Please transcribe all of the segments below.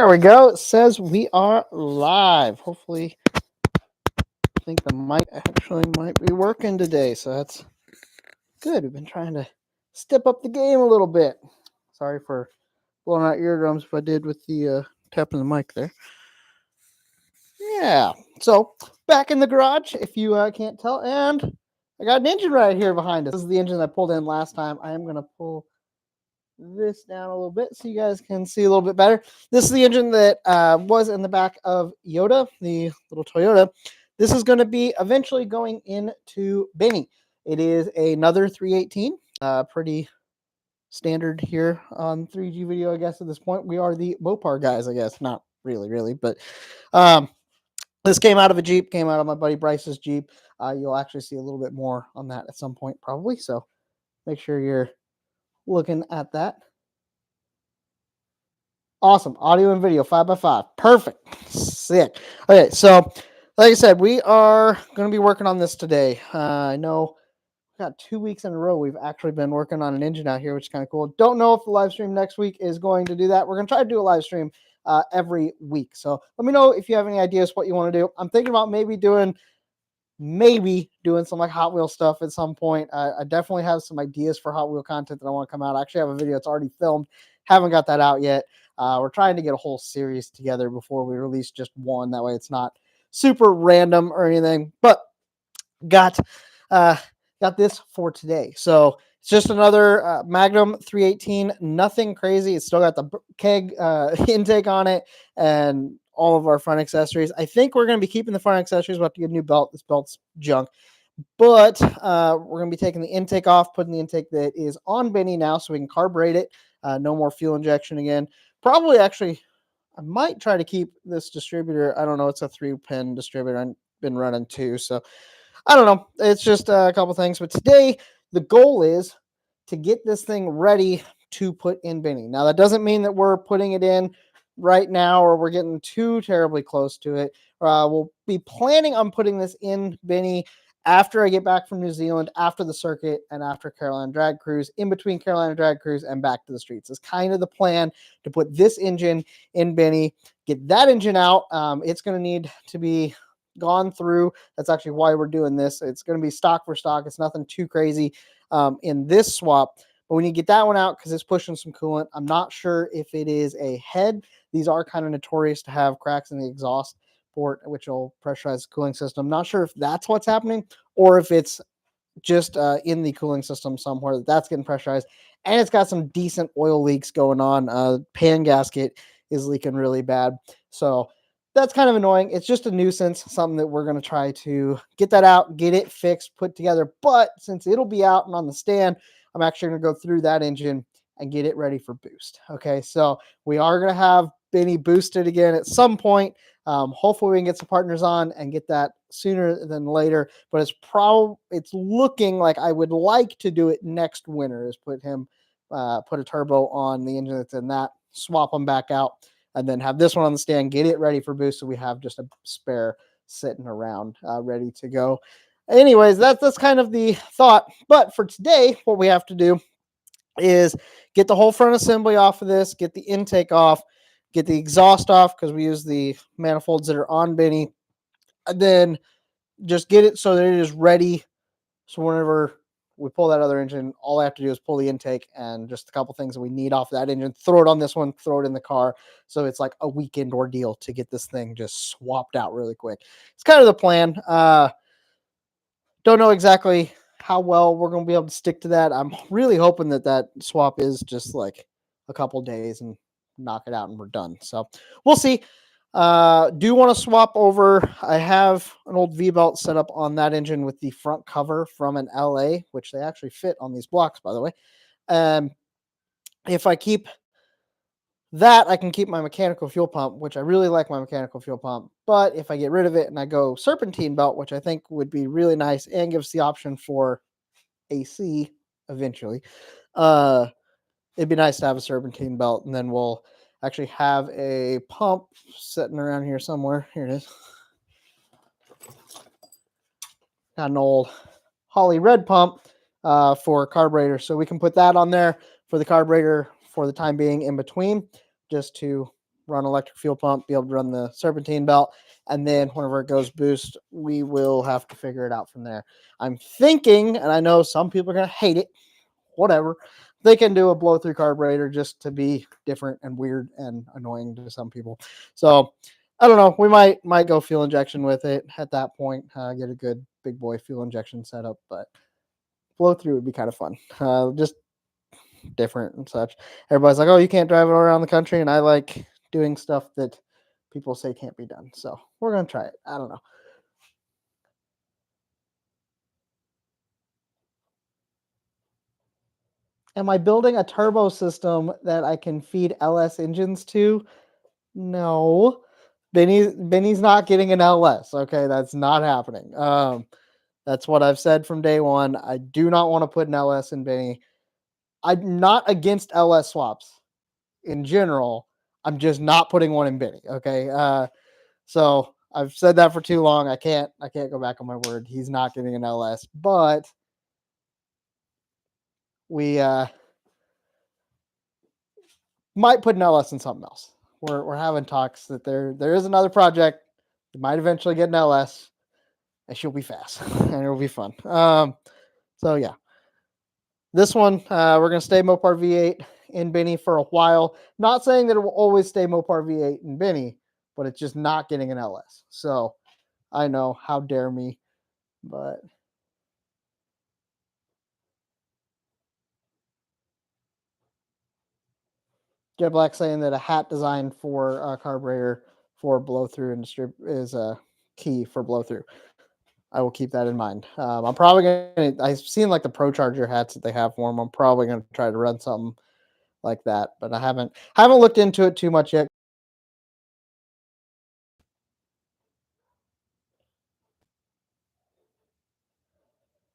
There we go. It says we are live. Hopefully, I think the mic actually might be working today, so that's good. We've been trying to step up the game a little bit. Sorry for blowing out eardrums if I did with the tapping the mic there. Yeah. So back in the garage, if you can't tell, and I got an engine right here behind us. This is the engine I pulled in last time. I am gonna pull this down a little bit so you guys can see a little bit better. This is the engine that was in the back of Yoda, the little Toyota. This is going to be eventually going into Benny. It is another 318, pretty standard here on 3G video, I guess, at this point. We are the Mopar guys, I guess. Not really, but this came out of a Jeep, came out of my buddy Bryce's Jeep. You'll actually see a little bit more on that at some point, probably. So make sure you're looking at that. Awesome. Audio and video 5x5. Perfect. Sick. Okay, so like I said, we are going to be working on this today. I know we've got 2 weeks in a row we've actually been working on an engine out here, which is kind of cool. Don't know if the live stream next week is going to do that. We're going to try to do a live stream every week. So let me know if you have any ideas what you want to do. I'm thinking about maybe doing some like Hot Wheel stuff at some point. I definitely have some ideas for Hot Wheel content that I want to come out. I actually have a video that's already filmed. Haven't got that out yet. We're trying to get a whole series together before we release just one. That way it's not super random or anything. But got this for today. So it's just another Magnum 318. Nothing crazy. It's still got the keg intake on it and all of our front accessories. I think we're going to be keeping the front accessories. We'll have to get a new belt. This belt's junk. But we're going to be taking the intake off, putting the intake that is on Benny now so we can carburate it. No more fuel injection again. Probably actually, I might try to keep this distributor. I don't know. It's a 3-pin distributor. I've been running 2. So I don't know. It's just a couple things. But today, the goal is to get this thing ready to put in Benny. Now, that doesn't mean that we're putting it in right now or we're getting too terribly close to it. We'll be planning on putting this in Benny after I get back from New Zealand, after the circuit, and after Carolina Drag Cruise, in between Carolina Drag Cruise and back to the streets. It's kind of the plan to put this engine in Benny, get that engine out. It's going to need to be gone through. That's actually why we're doing this. It's going to be stock for stock. It's nothing too crazy in this swap. But when you get that one out, because it's pushing some coolant, I'm not sure if it is a head. These are kind of notorious to have cracks in the exhaust port, which will pressurize the cooling system. Not sure if that's what's happening or if it's just in the cooling system somewhere that's getting pressurized. And it's got some decent oil leaks going on. Pan gasket is leaking really bad. So that's kind of annoying. It's just a nuisance, something that we're going to try to get that out, get it fixed, put together. But since it'll be out and on the stand, I'm actually going to go through that engine and get it ready for boost. Okay, so we are going to have Benny boosted again at some point. Hopefully we can get some partners on and get that sooner than later. But it's looking like I would like to do it next winter. Is put a turbo on the engine that's in that, swap them back out, and then have this one on the stand, get it ready for boost, so we have just a spare sitting around ready to go. Anyways, that's kind of the thought. But for today, what we have to do is get the whole front assembly off of this, get the intake off, get the exhaust off because we use the manifolds that are on Benny, and then just get it so that it is ready. So whenever we pull that other engine, all I have to do is pull the intake and just a couple things that we need off that engine, throw it on this one, throw it in the car. So it's like a weekend ordeal to get this thing just swapped out really quick. It's kind of the plan. Don't know exactly how well we're going to be able to stick to that. I'm really hoping that swap is just like a couple days and knock it out and we're done. So we'll see. Do want to swap over. I have an old V-belt set up on that engine with the front cover from an LA, which they actually fit on these blocks, by the way. If I keep that, I can keep my mechanical fuel pump, which I really like my mechanical fuel pump. But if I get rid of it and I go serpentine belt, which I think would be really nice and gives the option for AC eventually, it'd be nice to have a serpentine belt. And then we'll actually have a pump sitting around here somewhere. Here it is. Got an old Holly red pump for a carburetor. So we can put that on there for the carburetor for the time being in between, just to run electric fuel pump, be able to run the serpentine belt, and then whenever it goes boost, we will have to figure it out from there. I'm thinking, and I know some people are going to hate it, whatever, they can do a blow-through carburetor just to be different and weird and annoying to some people. So I don't know. We might go fuel injection with it at that point. Get a good big boy fuel injection setup, but blow-through would be kind of fun. Just different and such. Everybody's like, "Oh, you can't drive it around the country," and I like doing stuff that people say can't be done. So we're gonna try it. I don't know. Am I building a turbo system that I can feed LS engines to? No. Benny's not getting an LS. Okay, that's not happening. That's what I've said from day one. I do not want to put an LS in Benny. I'm not against LS swaps in general. I'm just not putting one in Benny. Okay. So I've said that for too long. I can't go back on my word. He's not getting an LS, but we might put an LS in something else. We're having talks that there is another project. We might eventually get an LS, and she'll be fast, and it'll be fun. So yeah, this one we're gonna stay Mopar V8 in Benny for a while. Not saying that it will always stay Mopar V8 in Benny, but it's just not getting an LS. So I know, how dare me, but Jet Black saying that a hat design for a carburetor for blow through and strip is a key for blow through. I will keep that in mind. I'm probably gonna. I've seen like the Pro Charger hats that they have for them. I'm probably gonna try to run something like that, but I haven't looked into it too much yet.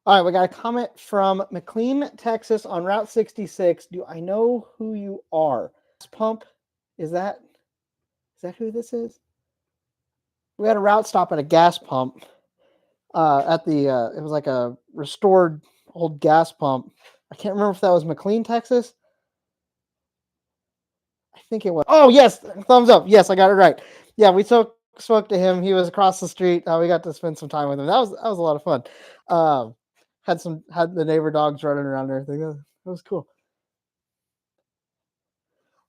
All right, we got a comment from McLean, Texas, on Route 66. Do I know who you are? Pump, is that who this is? We had a route stop at a gas pump. At the it was like a restored old gas pump. I can't remember if that was McLean, Texas. I think it was. Oh yes, thumbs up. Yes, I got it right. Yeah, we spoke to him. He was across the street. We got to spend some time with him. That was a lot of fun. Had the neighbor dogs running around and everything. That was cool.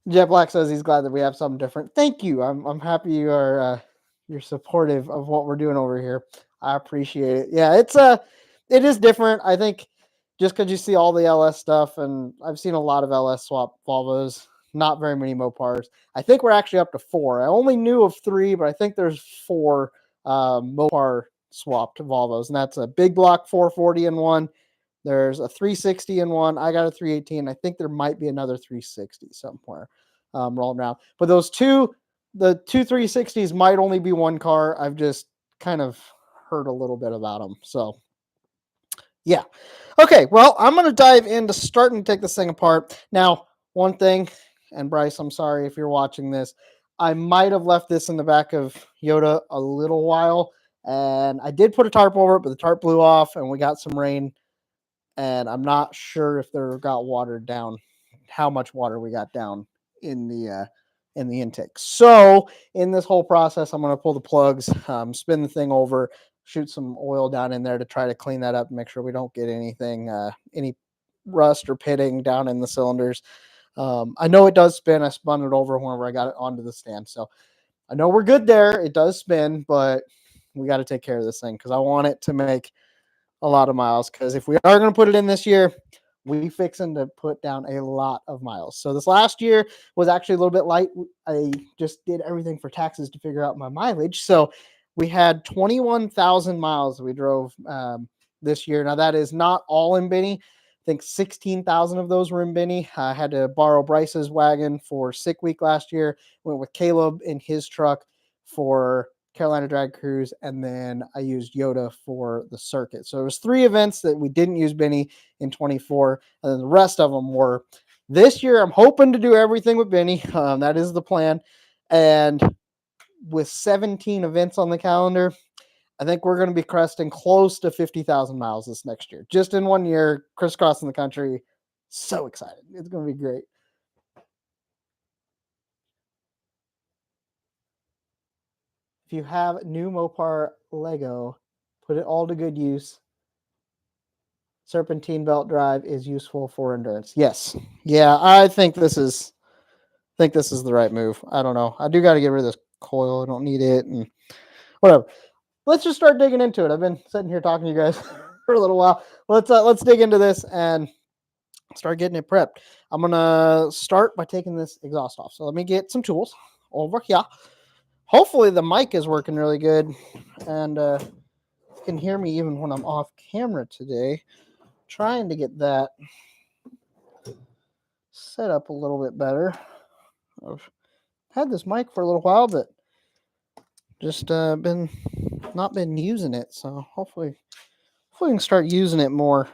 Jet Black says he's glad that we have something different. Thank you. I'm happy you're supportive of what we're doing over here. I appreciate it. Yeah, it is different. I think just because you see all the LS stuff, and I've seen a lot of LS swap Volvos, not very many Mopars. I think we're actually up to 4. I only knew of 3, but I think there's 4 Mopar swapped Volvos, and that's a big block 440 in one. There's a 360 in one. I got a 318. I think there might be another 360 somewhere rolling around. But the two 360s might only be one car. I've just kind of heard a little bit about them. So, yeah. Okay, well, I'm going to dive into starting to take this thing apart. Now, one thing, and Bryce, I'm sorry if you're watching this, I might have left this in the back of Yoda a little while, and I did put a tarp over it, but the tarp blew off, and we got some rain, and I'm not sure if there got watered down, how much water we got down in the intake. So in this whole process, I'm going to pull the plugs, spin the thing over, shoot some oil down in there to try to clean that up and make sure we don't get anything, any rust or pitting down in the cylinders. I know it does spin. I spun it over whenever I got it onto the stand. So I know we're good there. It does spin, but we got to take care of this thing because I want it to make a lot of miles, because if we are going to put it in this year, we fixing to put down a lot of miles. So this last year was actually a little bit light. I just did everything for taxes to figure out my mileage. So we had 21,000 miles we drove this year. Now that is not all in Benny. I think 16,000 of those were in Benny. I had to borrow Bryce's wagon for sick week last year. Went with Caleb in his truck for Carolina Drag Cruise, and then I used Yoda for the circuit. So it was 3 events that we didn't use Benny in 24, and then the rest of them were this year. I'm hoping to do everything with Benny. That is the plan. And with 17 events on the calendar, I think we're going to be cresting close to 50,000 miles this next year. Just in one year, crisscrossing the country. So excited. It's going to be great. if you have new Mopar Lego, put it all to good use. Serpentine belt drive is useful for endurance. Yes. Yeah, I think this is the right move. I don't know. I do got to get rid of this coil. I don't need it and whatever. Let's just start digging into it. I've been sitting here talking to you guys for a little while. Let's dig into this and start getting it prepped. I'm gonna start by taking this exhaust off. So let me get some tools over here. Hopefully the mic is working really good and you can hear me even when I'm off camera today. Trying to get that set up a little bit better. I've had this mic for a little while, but just not been using it. So hopefully we can start using it more.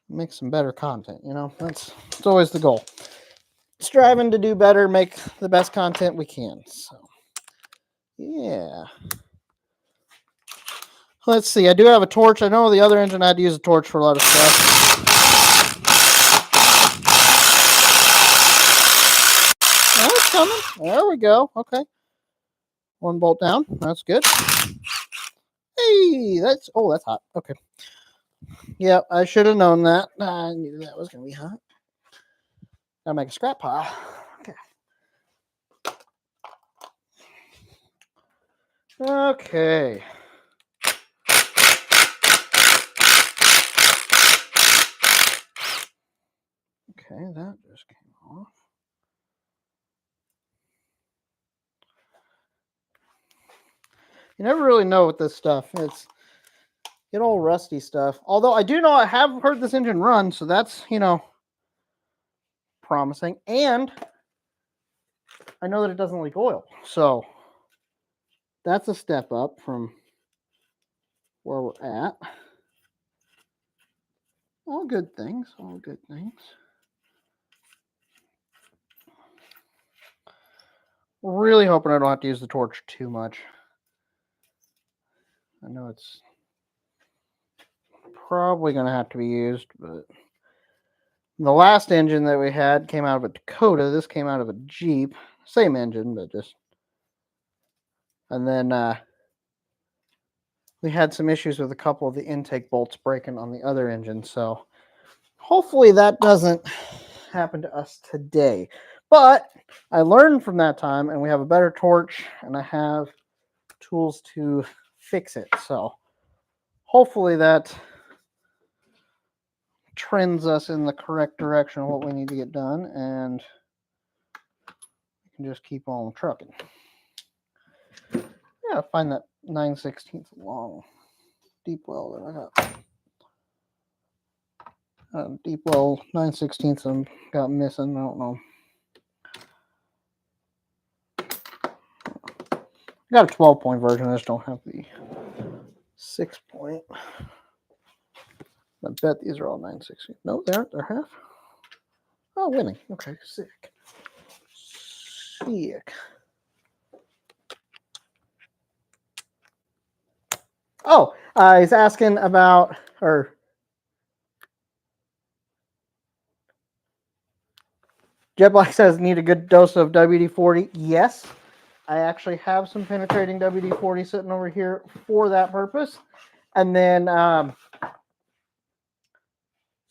Make some better content, you know. That's always the goal. Striving to do better, make the best content we can. So yeah. Let's see. I do have a torch. I know the other engine I had to use a torch for a lot of stuff. Oh, it's coming. There we go. Okay. One bolt down. That's good. Hey, that's hot. Okay. Yep, I should have known that. I knew that was going to be hot. Gotta make a scrap pile. Okay. Okay. Okay, that just came off. You never really know with this stuff. It's get all rusty stuff. Although I do know I have heard this engine run, so that's, you know, promising. And I know that it doesn't leak oil. So that's a step up from where we're at. All good things. All good things. Really hoping I don't have to use the torch too much. I know it's probably going to have to be used, but the last engine that we had came out of a Dakota. This came out of a Jeep. Same engine, but just... And then we had some issues with a couple of the intake bolts breaking on the other engine, so hopefully that doesn't happen to us today. But I learned from that time, and we have a better torch, and I have tools to fix it. So hopefully that trends us in the correct direction of what we need to get done, and we can just keep on trucking. Yeah, find that 9/16 long deep well that I got. Deep well 9/16 and got missing. I don't know. I got a 12-point version. I just don't have the 6-point. I bet these are all 9/16. No, they aren't. They're half. Oh, winning. Okay, sick. Sick. Oh, he's asking about, or Jet Black says, need a good dose of WD-40. Yes, I actually have some penetrating WD-40 sitting over here for that purpose. And then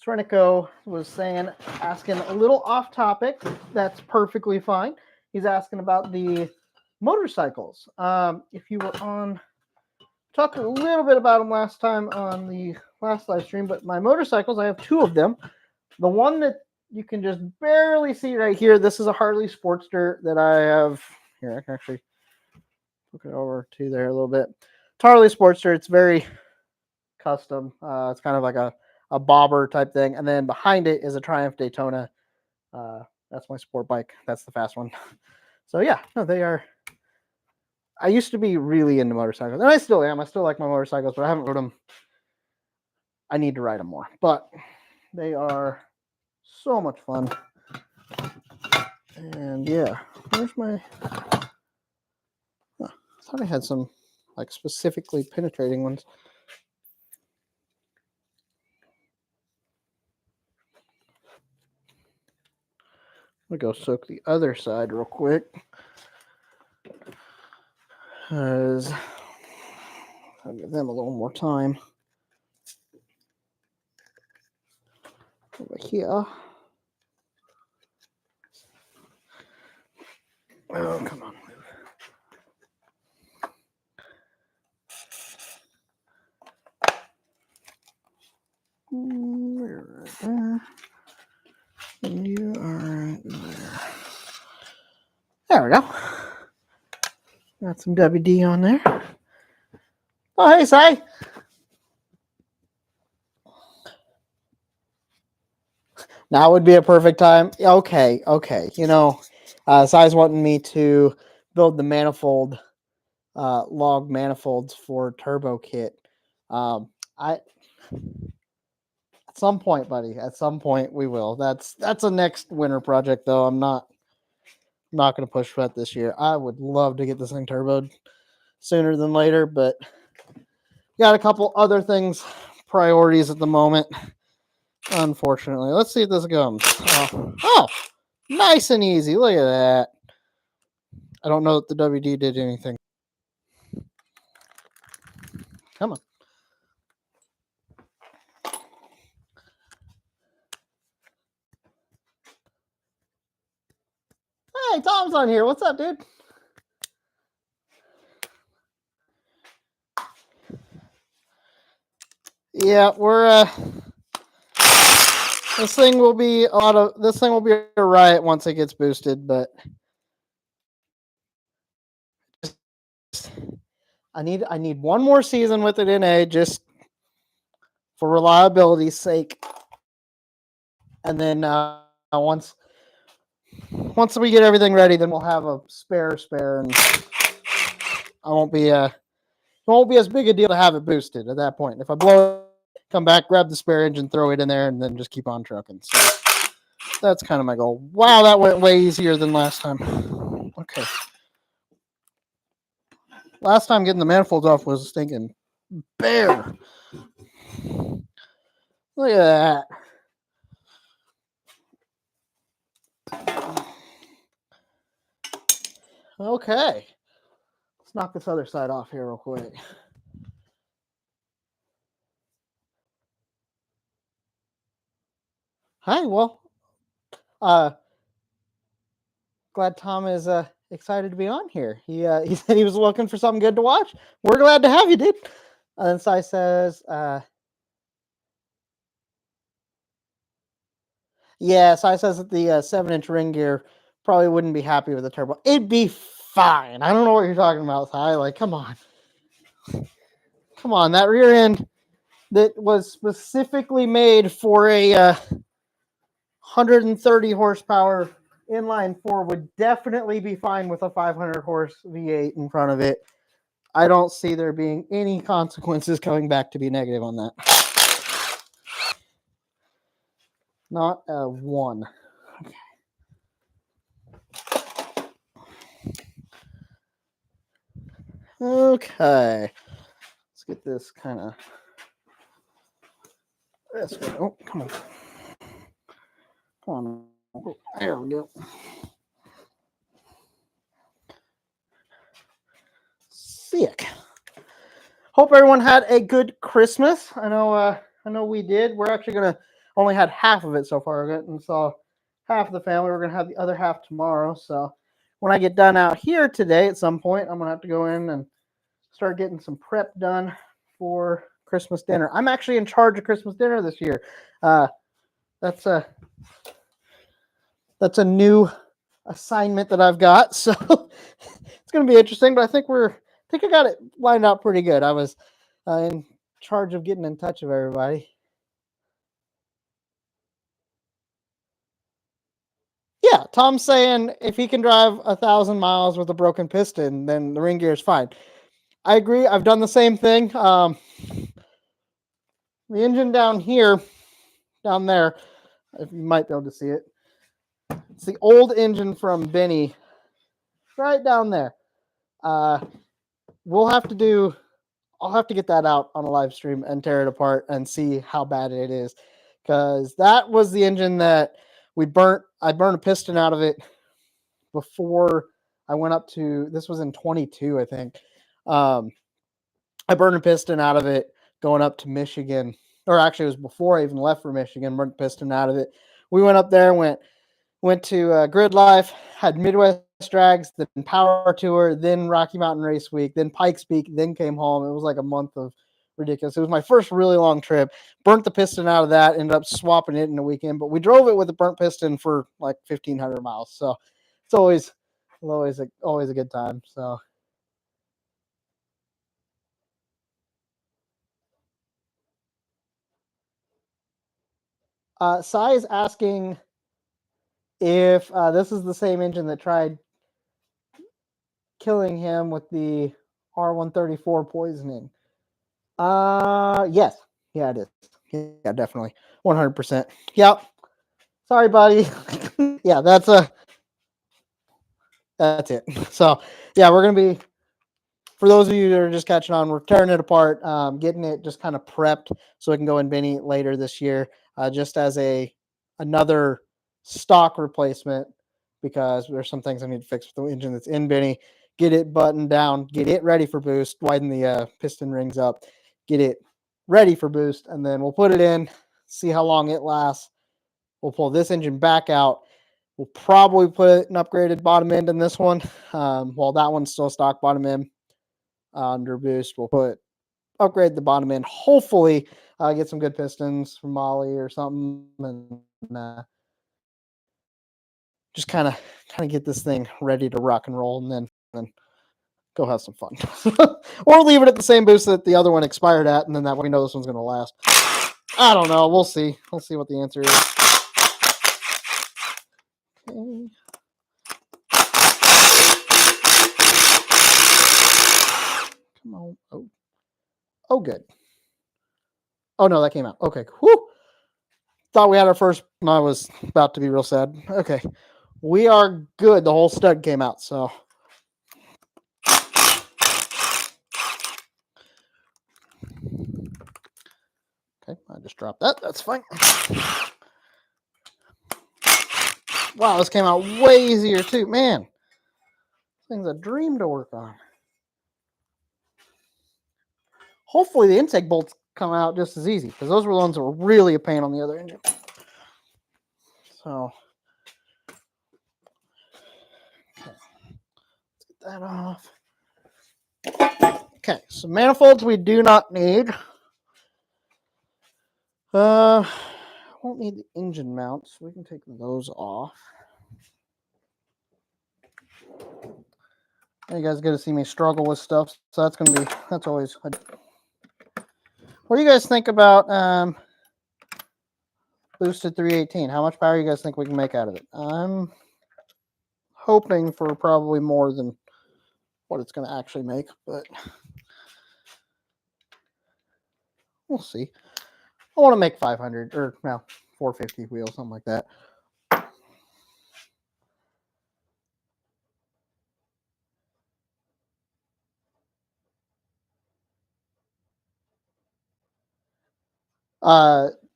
Srenico was asking a little off topic. That's perfectly fine. He's asking about the motorcycles. If you were on, talked a little bit about them last time on the last live stream, but my motorcycles, I have two of them. The one that you can just barely see right here, this is a Harley Sportster that I have. Here, I can actually look it over to there a little bit. It's Harley Sportster. It's very custom. It's kind of like a bobber type thing. And then behind it is a Triumph Daytona. That's my sport bike. That's the fast one. So yeah, no, they are. I used to be really into motorcycles, and I still am. I still like my motorcycles, but I haven't rode them. I need to ride them more, but they are so much fun. And yeah, where's my... I thought I had some like specifically penetrating ones. I'm gonna go soak the other side real quick. because I'll give them a little more time. Over here. Oh, come on. You're right there. And you are right there. There we go. Got some WD on there. Oh, hey, Si. Now would be a perfect time. Okay. You know, Si's wanting me to build the manifold, log manifolds for turbo kit. At some point, buddy. At some point, we will. That's a next winter project, though. I'm not going to push for that this year. I would love to get this thing turboed sooner than later, but got a couple other things, priorities at the moment. Unfortunately, let's see if this comes. Oh, nice and easy. Look at that. I don't know that the WD did anything. Come on. Hey, Tom's on here. What's up, dude? Yeah, we're this thing will be a riot once it gets boosted, but I need one more season with it in A, just for reliability's sake. And then once we get everything ready, then we'll have a spare, and I won't be it won't be as big a deal to have it boosted at that point. If I blow it, come back, grab the spare engine, throw it in there, and then just keep on trucking. So that's kind of my goal. Wow, that went way easier than last time. Okay. Last time getting the manifolds off was a stinking bear. Look at that. Okay. Let's knock this other side off here real quick. Hi, well, glad Tom is excited to be on here. He said he was looking for something good to watch. We're glad to have you, dude. And Sai says, yeah, Sai says that the 7-inch ring gear probably wouldn't be happy with the turbo. It'd be fine. I don't know what you're talking about, Sai. Like, come on. Come on, that rear end that was specifically made for a 130 horsepower inline 4 would definitely be fine with a 500 horse V8 in front of it. I don't see there being any consequences coming back to be negative on that. Not a one. Okay. Let's get this kind of this way. Oh, come on. Come on. There we go. Sick. Hope everyone had a good Christmas. I know we did. We're actually gonna only had half of it so far, and so half of the family. We're gonna have the other half tomorrow. So when I get done out here today, at some point, I'm gonna have to go in and start getting some prep done for Christmas dinner. I'm actually in charge of Christmas dinner this year. That's a new assignment that I've got. So it's gonna be interesting. But I think I got it lined out pretty good. I was in charge of getting in touch with everybody. Yeah, Tom's saying if he can drive 1,000 miles with a broken piston, then the ring gear is fine. I agree. I've done the same thing. The engine down there, if you might be able to see it, it's the old engine from Benny, right down there. I'll have to get that out on a live stream and tear it apart and see how bad it is, because that was the engine that I burnt a piston out of it before I went up to, this was in 22, I think. I burned a piston out of it going up to Michigan, or actually it was before I even left for Michigan. Burned the piston out of it. We went up there, went to Gridlife, had Midwest Drags, then Power Tour, then Rocky Mountain Race Week, then Pikes Peak, then came home. It was like a month of ridiculous. It was my first really long trip. Burnt the piston out of that, ended up swapping it in the weekend, but we drove it with a burnt piston for like 1,500 miles. So it's always a good time. So. Sai is asking if this is the same engine that tried killing him with the R134 poisoning. Yes. Yeah, it is. Yeah, definitely. 100%. Yep. Sorry, buddy. Yeah, that's it. So, yeah, we're going to be, for those of you that are just catching on, we're tearing it apart, getting it just kind of prepped so it can go in Benny later this year, just as another stock replacement, because there's some things I need to fix with the engine that's in Benny. Get it buttoned down, get it ready for boost, widen the piston rings up, get it ready for boost, and then we'll put it in, see how long it lasts. We'll pull this engine back out. We'll probably put an upgraded bottom end in this one, while that one's still stock bottom end. Under boost, we'll upgrade the bottom end. Hopefully, get some good pistons from Molly or something, and just kind of get this thing ready to rock and roll, and then go have some fun, or leave it at the same boost that the other one expired at, and then that way we know this one's going to last. I don't know. We'll see. We'll see what the answer is. Okay. Come on. Oh, good. Oh no, that came out. Okay. Whew. Thought we had our first. I was about to be real sad. Okay. We are good. The whole stud came out, so. Okay, I just dropped that. That's fine. Wow, this came out way easier too. Man, this thing's a dream to work on. Hopefully the intake bolts come out just as easy, because those were the ones that were really a pain on the other engine. So, okay. Let's get that off. Okay, so manifolds we do not need. Won't need the engine mounts. We can take those off. You guys get to see me struggle with stuff, so that's always. What do you guys think about boosted 318? How much power do you guys think we can make out of it? I'm hoping for probably more than what it's going to actually make, but we'll see. I want to make 500 or no, 450 wheels, something like that.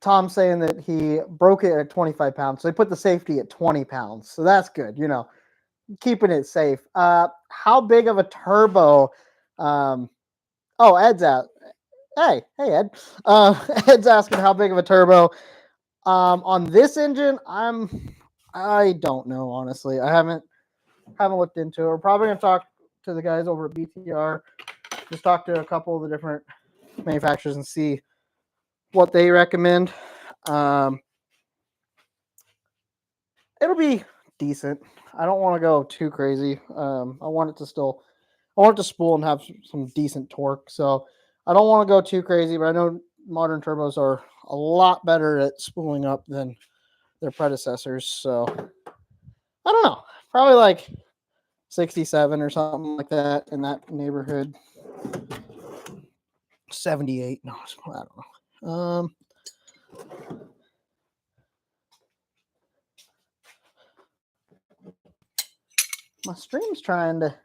Tom's saying that he broke it at 25 pounds, so they put the safety at 20 pounds, so that's good. Keeping it safe. How big of a turbo? Ed's out. Hey, Ed. Ed's asking how big of a turbo. On this engine, I don't know, honestly. I haven't looked into it. We're probably gonna talk to the guys over at BTR. Just talk to a couple of the different manufacturers and see what they recommend. It'll be decent. I don't want to go too crazy. I want it to spool and have some decent torque. So I don't want to go too crazy, but I know modern turbos are a lot better at spooling up than their predecessors. So I don't know. Probably like 67 or something like that, in that neighborhood. 78. No, I don't know. My stream's trying to.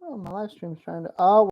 Oh, my live stream's trying to. Oh.